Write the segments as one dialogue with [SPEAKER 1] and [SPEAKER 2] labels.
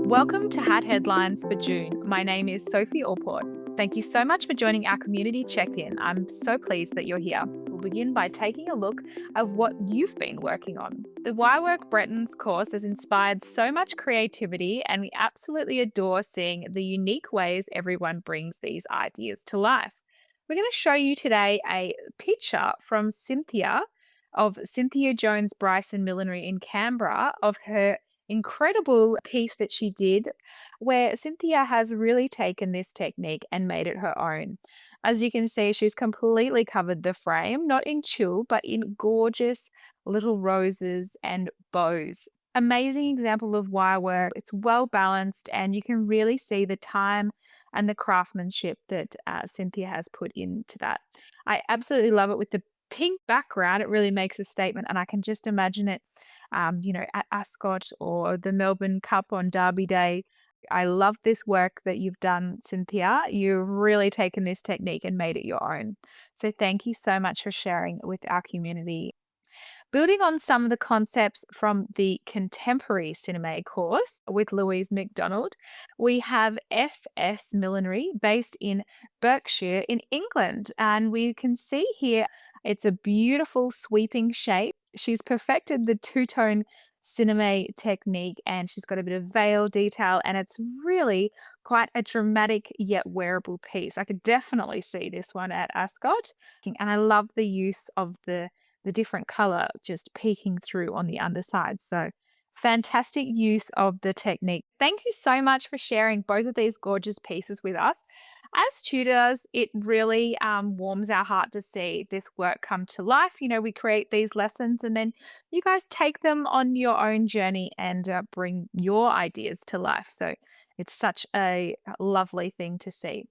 [SPEAKER 1] Welcome to Hat Headlines for June. My name is Sophie Allport. Thank you so much for joining our community check-in. I'm so pleased that you're here. We'll begin by taking a look at what you've been working on. The Why Work Bretons course has inspired so much creativity, and we absolutely adore seeing the unique ways everyone brings these ideas to life. We're going to show you today a picture from Cynthia Jones Bryson Millinery in Canberra, of her incredible piece that she did, where Cynthia has really taken this technique and made it her own. As you can see, she's completely covered the frame, not in tulle, but in gorgeous little roses and bows. Amazing example of wire work. It's well balanced, and you can really see the time and the craftsmanship that Cynthia has put into that. I absolutely love it with the pink background. It really makes a statement, and I can just imagine it at Ascot or the Melbourne Cup on Derby Day. I love this work that you've done, Cynthia. You've really taken this technique and made it your own. So thank you so much for sharing with our community. Building on some of the concepts from the contemporary cinema course with Louise McDonald, we have FS Millinery based in Berkshire in England. And we can see here it's a beautiful sweeping shape. She's perfected the two-tone cinema technique, and she's got a bit of veil detail, and it's really quite a dramatic yet wearable piece. I could definitely see this one at Ascot. And I love the use of the different color just peeking through on the underside. So fantastic use of the technique. Thank you so much for sharing both of these gorgeous pieces with us. As tutors, it really warms our heart to see this work come to life. We create these lessons, and then you guys take them on your own journey and bring your ideas to life. So it's such a lovely thing to see.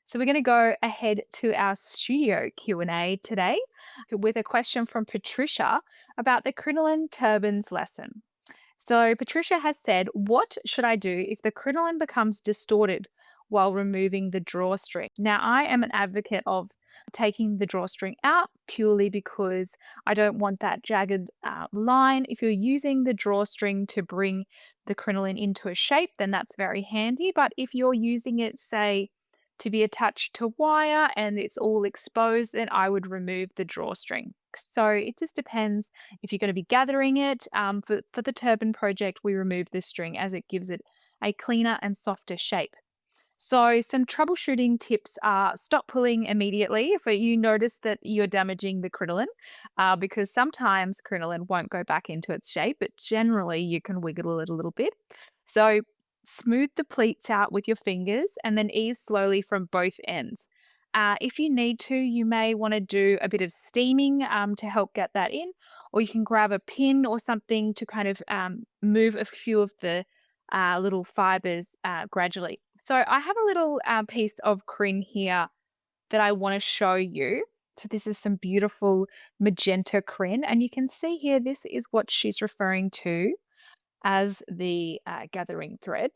[SPEAKER 1] So we're going to go ahead to our studio Q&A today with a question from Patricia about the crinoline turbans lesson. So Patricia has said, what should I do if the crinoline becomes distorted while removing the drawstring? Now, I am an advocate of taking the drawstring out purely because I don't want that jagged line. If you're using the drawstring to bring the crinoline into a shape, then that's very handy. But if you're using it, say, to be attached to wire and it's all exposed, then I would remove the drawstring. So it just depends if you're going to be gathering it. For the turban project, we remove the string as it gives it a cleaner and softer shape. So some troubleshooting tips are stop pulling immediately if you notice that you're damaging the crinoline, because sometimes crinoline won't go back into its shape, but generally you can wiggle it a little bit. So smooth the pleats out with your fingers and then ease slowly from both ends. If you need to, you may want to do a bit of steaming to help get that in, or you can grab a pin or something to kind of move a few of the little fibers gradually. So I have a little piece of crin here that I want to show you. So this is some beautiful magenta crin, and you can see here this is what she's referring to as the gathering thread.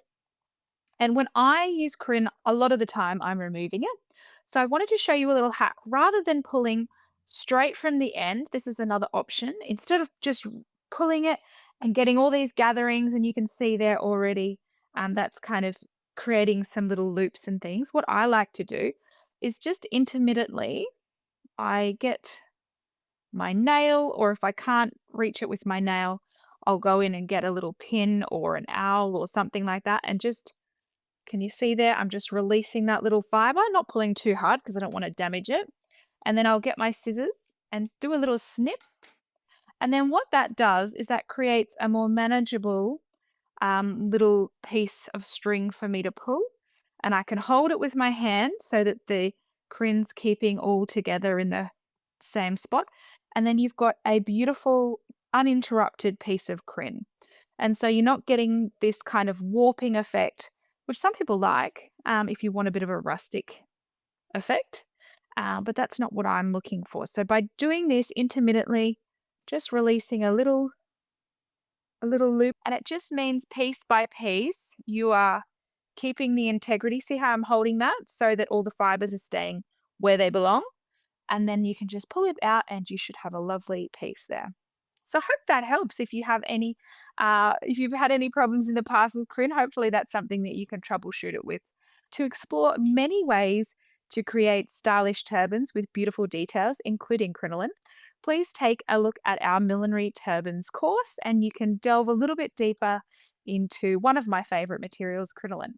[SPEAKER 1] And when I use crin, a lot of the time I'm removing it. So I wanted to show you a little hack. Rather than pulling straight from the end, this is another option. Instead of just pulling it and getting all these gatherings, and you can see there already, that's kind of creating some little loops and things. What I like to do is just intermittently, I get my nail, or if I can't reach it with my nail, I'll go in and get a little pin or an owl or something like that, and just, can you see there? I'm just releasing that little fiber, not pulling too hard because I don't want to damage it. And then I'll get my scissors and do a little snip. And then what that does is that creates a more manageable little piece of string for me to pull. And I can hold it with my hand so that the crin's keeping all together in the same spot. And then you've got a beautiful uninterrupted piece of crin. And so you're not getting this kind of warping effect, which some people like if you want a bit of a rustic effect, but that's not what I'm looking for. So by doing this intermittently, just releasing a little loop, and it just means piece by piece, you are keeping the integrity. See how I'm holding that so that all the fibers are staying where they belong? And then you can just pull it out and you should have a lovely piece there. So I hope that helps. If you've had any problems in the past with Crin, hopefully that's something that you can troubleshoot it with. To explore many ways to create stylish turbans with beautiful details, including crinoline, please take a look at our Millinery Turbans course, and you can delve a little bit deeper into one of my favorite materials, crinoline.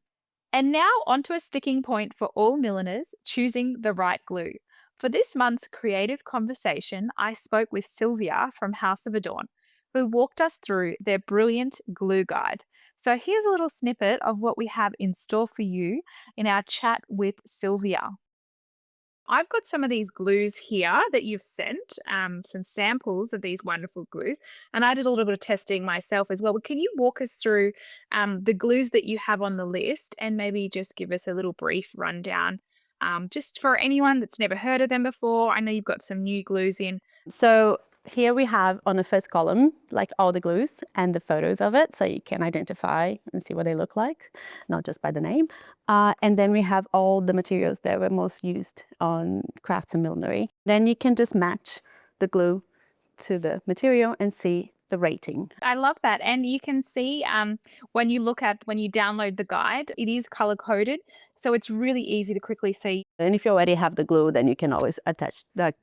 [SPEAKER 1] And now onto a sticking point for all milliners, choosing the right glue. For this month's creative conversation, I spoke with Sylvia from House of Adorn, who walked us through their brilliant glue guide. So here's a little snippet of what we have in store for you in our chat with Sylvia. I've got some of these glues here that you've sent, some samples of these wonderful glues, and I did a little bit of testing myself as well. But can you walk us through the glues that you have on the list and maybe just give us a little brief rundown, just for anyone that's never heard of them before? I know you've got some new glues in.
[SPEAKER 2] So here we have on the first column, like all the glues and the photos of it, so you can identify and see what they look like, not just by the name. And then we have all the materials that were most used on crafts and millinery. Then you can just match the glue to the material and see the rating.
[SPEAKER 1] I love that. And you can see when you download the guide, it is color coded. So it's really easy to quickly see.
[SPEAKER 2] And if you already have the glue, then you can always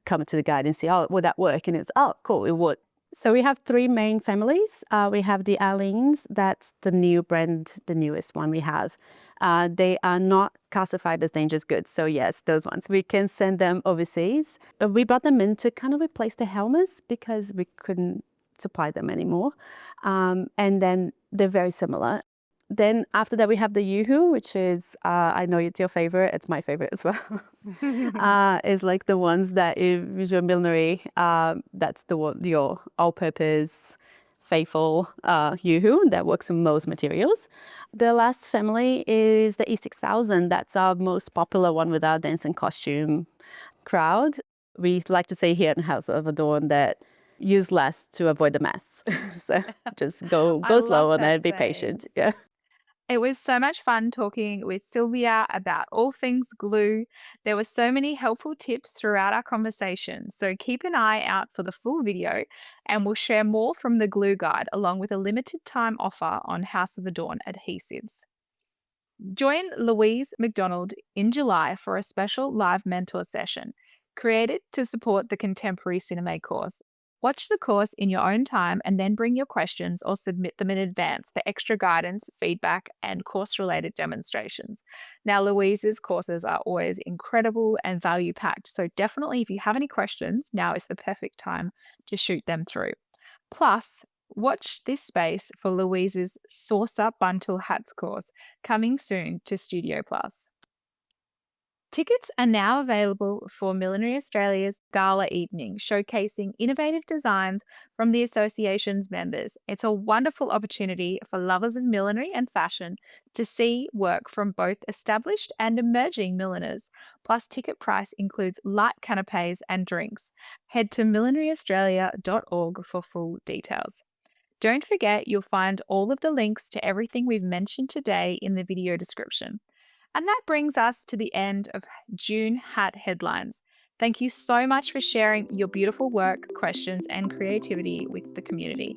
[SPEAKER 2] come to the guide and see, oh, would that work? And it's, oh, cool, it would. So we have three main families. We have the Aleen's, that's the new brand, the newest one we have. They are not classified as dangerous goods. So yes, those ones, we can send them overseas. We brought them in to kind of replace the helmets because we couldn't supply them anymore. And then they're very similar. Then after that, we have the Yoo-hoo, which is, I know it's your favorite. It's my favorite as well. Is like the ones that is your millinery. That's your all-purpose, faithful Yoo-hoo that works in most materials. The last family is the E6000. That's our most popular one with our dance and costume crowd. We like to say here in House of Adorn that use less to avoid the mess. So just go slow on that, be patient. Yeah.
[SPEAKER 1] It was so much fun talking with Sylvia about all things glue. There were so many helpful tips throughout our conversation, so keep an eye out for the full video, and we'll share more from the glue guide along with a limited time offer on House of Adorn adhesives. Join Louise McDonald in July for a special live mentor session created to support the Contemporary Cinema course. Watch the course in your own time and then bring your questions or submit them in advance for extra guidance, feedback, and course-related demonstrations. Now, Louise's courses are always incredible and value-packed, so definitely if you have any questions, now is the perfect time to shoot them through. Plus, watch this space for Louise's Saucer Buntle Hats course, coming soon to Studio Plus. Tickets are now available for Millinery Australia's Gala Evening, showcasing innovative designs from the association's members. It's a wonderful opportunity for lovers of millinery and fashion to see work from both established and emerging milliners. Plus, ticket price includes light canapes and drinks. Head to millineryaustralia.org for full details. Don't forget, you'll find all of the links to everything we've mentioned today in the video description. And that brings us to the end of June Hat Headlines. Thank you so much for sharing your beautiful work, questions, and creativity with the community.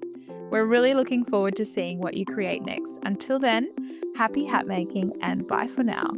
[SPEAKER 1] We're really looking forward to seeing what you create next. Until then, happy hat making and bye for now.